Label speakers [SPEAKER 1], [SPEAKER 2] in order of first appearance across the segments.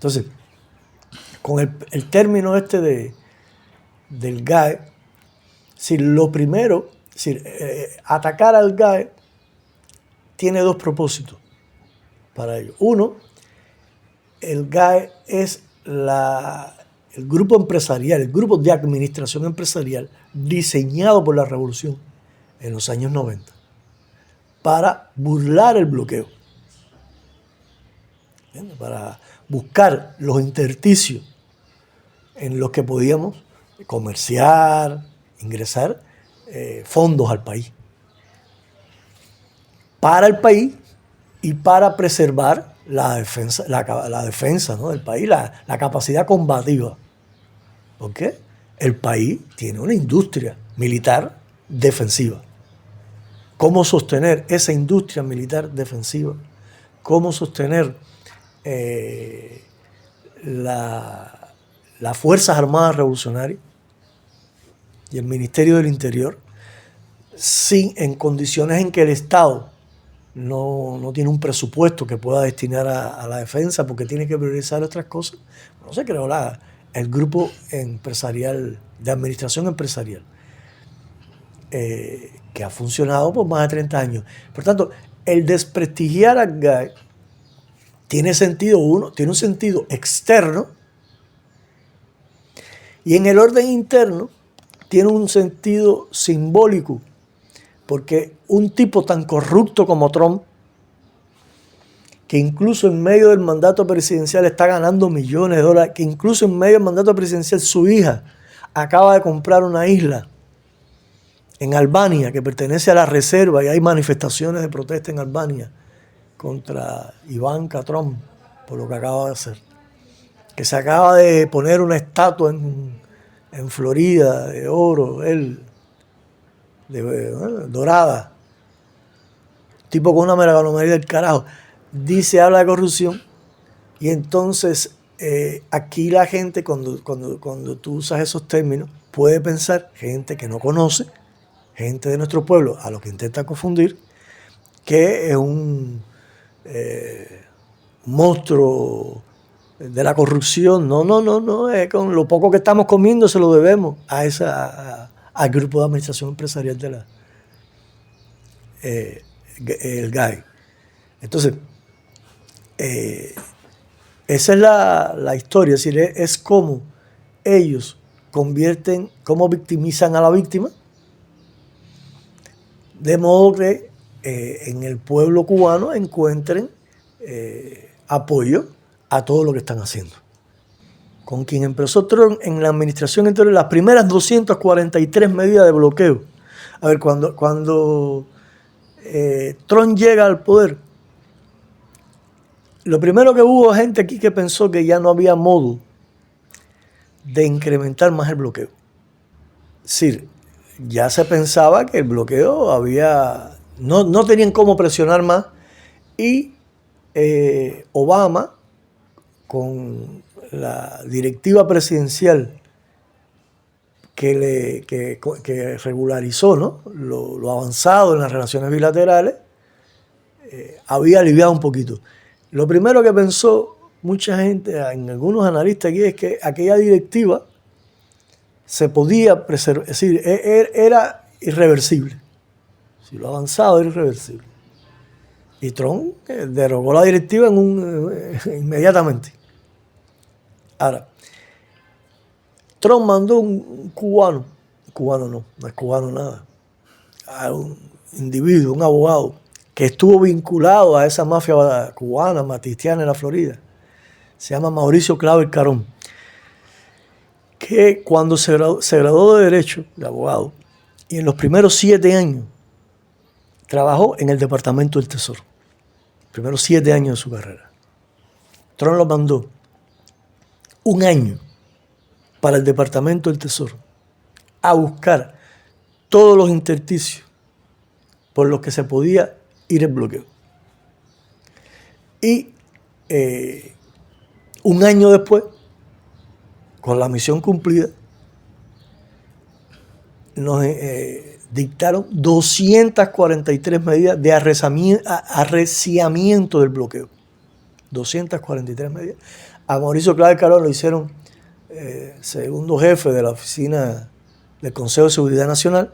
[SPEAKER 1] Entonces, con el término este del GAE, si lo primero, si, atacar al GAE tiene dos propósitos para ello. Uno, el GAE es el grupo empresarial, el grupo de administración empresarial diseñado por la revolución en los años 90 para burlar el bloqueo, ¿entiendes? Para buscar los intersticios en los que podíamos comerciar, ingresar fondos al país. Para el país y para preservar la defensa, ¿no?, del país, la capacidad combativa. ¿Por qué? El país tiene una industria militar defensiva. ¿Cómo sostener esa industria militar defensiva? ¿Cómo sostener las Fuerzas Armadas Revolucionarias y el Ministerio del Interior en condiciones en que el Estado no tiene un presupuesto que pueda destinar a la defensa porque tiene que priorizar otras cosas? No se creó el grupo empresarial, de administración empresarial, que ha funcionado por más de 30 años. Por tanto, el desprestigiar al GAE tiene un sentido externo, y en el orden interno tiene un sentido simbólico, porque un tipo tan corrupto como Trump, que incluso en medio del mandato presidencial está ganando millones de dólares, que incluso en medio del mandato presidencial su hija acaba de comprar una isla en Albania que pertenece a la reserva, y hay manifestaciones de protesta en Albania contra Ivanka Trump por lo que acaba de hacer, que se acaba de poner una estatua en Florida de oro, dorada, tipo con una megalomanía del carajo. Dice, habla de corrupción, y entonces aquí la gente, cuando tú usas esos términos, puede pensar, gente que no conoce, gente de nuestro pueblo, a lo que intenta confundir, que es un monstruo de la corrupción. No, es con lo poco que estamos comiendo se lo debemos al grupo de administración empresarial el GAE. Entonces, esa es la historia, es decir, es cómo ellos cómo victimizan a la víctima, de modo que en el pueblo cubano encuentren apoyo a todo lo que están haciendo. Con quien empezó Trump en la administración interior, las primeras 243 medidas de bloqueo. A ver, cuando Trump llega al poder, lo primero que hubo gente aquí que pensó que ya no había modo de incrementar más el bloqueo. Es decir, ya se pensaba que el bloqueo no tenían cómo presionar más, y Obama, con la directiva presidencial que regularizó, ¿no?, lo avanzado en las relaciones bilaterales, había aliviado un poquito. Lo primero que pensó mucha gente, en algunos analistas aquí, es que aquella directiva se podía preservar, es decir, era irreversible. Si lo avanzado era irreversible. Y Trump derogó la directiva inmediatamente. Ahora, Trump mandó un cubano no es cubano nada, a un individuo, un abogado, que estuvo vinculado a esa mafia cubana, matistiana en la Florida. Se llama Mauricio Claver Carón, que cuando se graduó de Derecho, de abogado, y en los primeros 7 años trabajó en el Departamento del Tesoro. Primeros 7 años de su carrera. Trump lo mandó 1 año para el Departamento del Tesoro a buscar todos los intersticios por los que se podía ir el bloqueo. Y 1 año después, con la misión cumplida, nos dictaron 243 medidas de arreciamiento del bloqueo. 243 medidas. A Mauricio Clark Caló lo hicieron segundo jefe de la oficina del Consejo de Seguridad Nacional.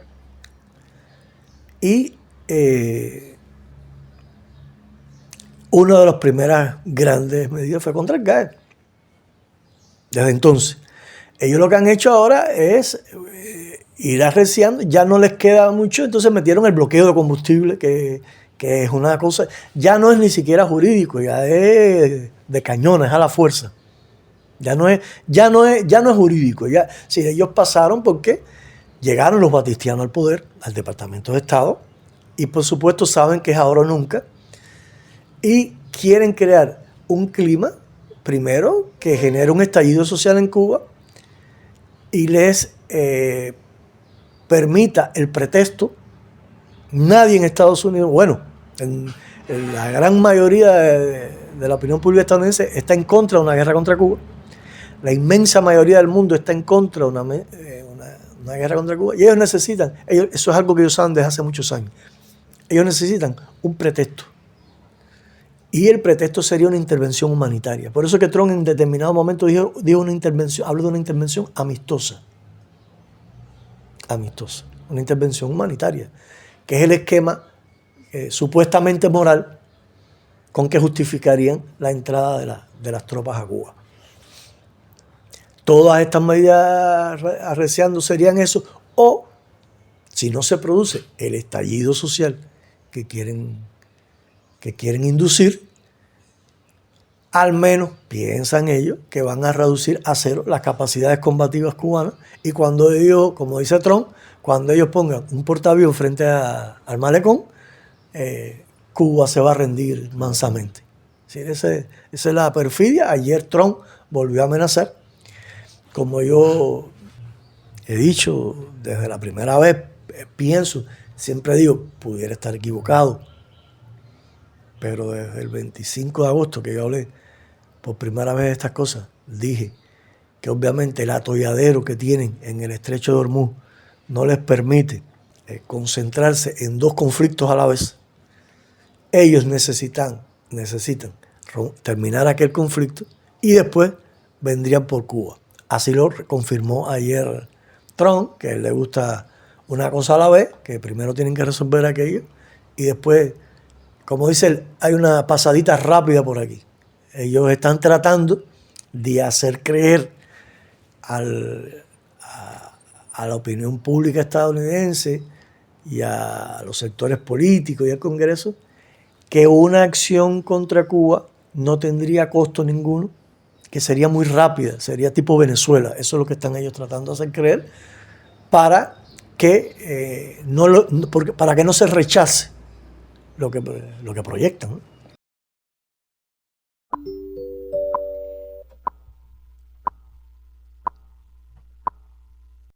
[SPEAKER 1] Y una de las primeras grandes medidas fue contra el GAE. Desde entonces. Ellos lo que han hecho ahora es ir arreciando, ya no les queda mucho, entonces metieron el bloqueo de combustible, que es una cosa, ya no es ni siquiera jurídico, ya es de cañones a la fuerza. Ya no es jurídico. Ya, si ellos pasaron porque llegaron los batistianos al poder, al Departamento de Estado, y por supuesto saben que es ahora o nunca, y quieren crear un clima, primero, que genere un estallido social en Cuba y les permita el pretexto. Nadie en Estados Unidos, bueno, en la gran mayoría de la opinión pública estadounidense está en contra de una guerra contra Cuba. La inmensa mayoría del mundo está en contra de una guerra contra Cuba. Y ellos necesitan, eso es algo que ellos saben desde hace muchos años, ellos necesitan un pretexto. Y el pretexto sería una intervención humanitaria. Por eso que Trump en determinado momento habló de una intervención amistosa. Amistosa. Una intervención humanitaria, que es el esquema supuestamente moral con que justificarían la entrada de las tropas a Cuba. Todas estas medidas arreciando serían eso, o si no se produce el estallido social que quieren inducir, al menos piensan ellos que van a reducir a cero las capacidades combativas cubanas, y cuando ellos, como dice Trump, cuando ellos pongan un portaaviones frente al malecón, Cuba se va a rendir mansamente. ¿Sí? Esa es la perfidia. Ayer Trump volvió a amenazar. Como yo he dicho desde la primera vez, pienso, siempre digo, pudiera estar equivocado, pero desde el 25 de agosto que yo hablé por primera vez de estas cosas, dije que obviamente el atolladero que tienen en el estrecho de Hormuz no les permite concentrarse en dos conflictos a la vez. Ellos necesitan terminar aquel conflicto y después vendrían por Cuba. Así lo confirmó ayer Trump, que a él le gusta una cosa a la vez, que primero tienen que resolver aquello y después, como dice él, hay una pasadita rápida por aquí. Ellos están tratando de hacer creer a la opinión pública estadounidense y a los sectores políticos y al Congreso que una acción contra Cuba no tendría costo ninguno, que sería muy rápida, sería tipo Venezuela. Eso es lo que están ellos tratando de hacer creer para que no se rechace lo que proyectan, ¿no?